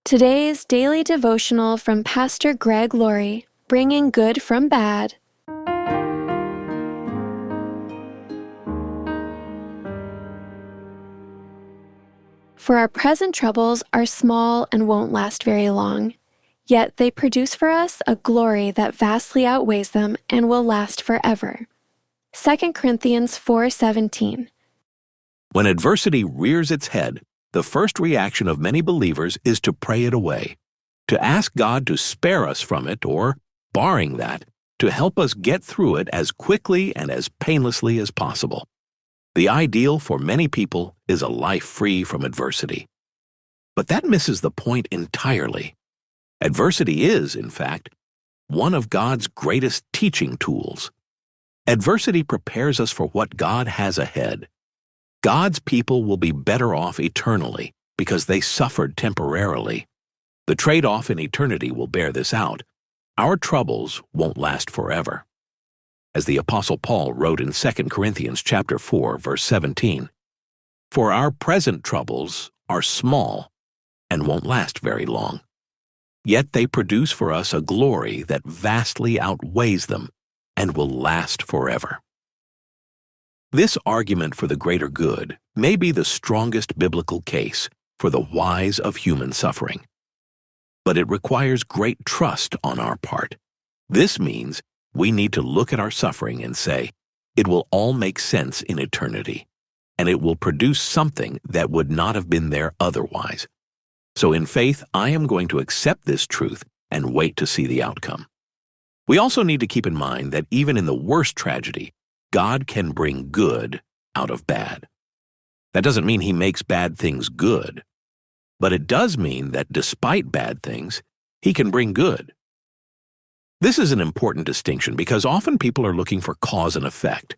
Today's daily devotional from Pastor Greg Laurie, bringing good from bad. For our present troubles are small and won't last very long, yet they produce for us a glory that vastly outweighs them and will last forever. 2 Corinthians 4:17. When adversity rears its head, the first reaction of many believers is to pray it away, to ask God to spare us from it, or, barring that, to help us get through it as quickly and as painlessly as possible. The ideal for many people is a life free from adversity. But that misses the point entirely. Adversity is, in fact, one of God's greatest teaching tools. Adversity prepares us for what God has ahead. God's people will be better off eternally because they suffered temporarily. The trade-off in eternity will bear this out. Our troubles won't last forever. As the Apostle Paul wrote in 2 Corinthians chapter 4, verse 17, "For our present troubles are small and won't last very long. Yet they produce for us a glory that vastly outweighs them and will last forever." This argument for the greater good may be the strongest biblical case for the whys of human suffering. But it requires great trust on our part. This means we need to look at our suffering and say, it will all make sense in eternity, and it will produce something that would not have been there otherwise. So in faith, I am going to accept this truth and wait to see the outcome. We also need to keep in mind that even in the worst tragedy, God can bring good out of bad. That doesn't mean He makes bad things good, but it does mean that despite bad things, He can bring good. This is an important distinction because often people are looking for cause and effect.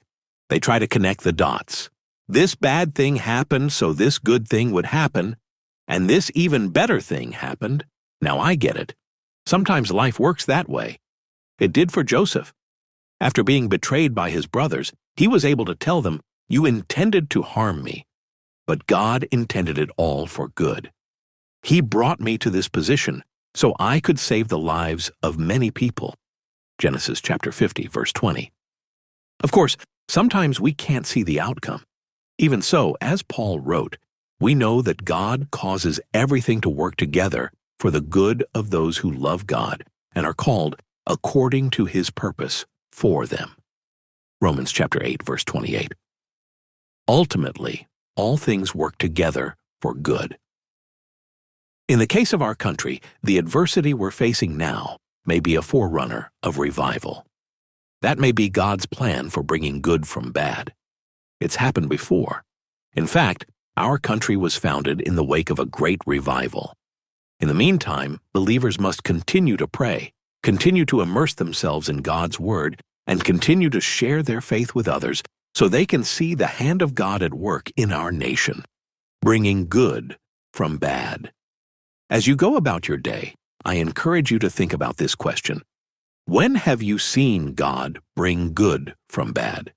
They try to connect the dots. This bad thing happened, so this good thing would happen, and this even better thing happened. Now I get it. Sometimes life works that way. It did for Joseph. After being betrayed by his brothers, he was able to tell them, "You intended to harm me, but God intended it all for good. He brought me to this position so I could save the lives of many people." Genesis chapter 50, verse 20. Of course, sometimes we can't see the outcome. Even so, as Paul wrote, we know that God causes everything to work together for the good of those who love God and are called according to His purpose for them. Romans chapter 8, verse 28. Ultimately, all things work together for good. In the case of our country, the adversity we're facing now may be a forerunner of revival. That may be God's plan for bringing good from bad. It's happened before. In fact, our country was founded in the wake of a great revival. In the meantime, believers must continue to pray, continue to immerse themselves in God's Word, and continue to share their faith with others so they can see the hand of God at work in our nation, bringing good from bad. As you go about your day, I encourage you to think about this question: when have you seen God bring good from bad?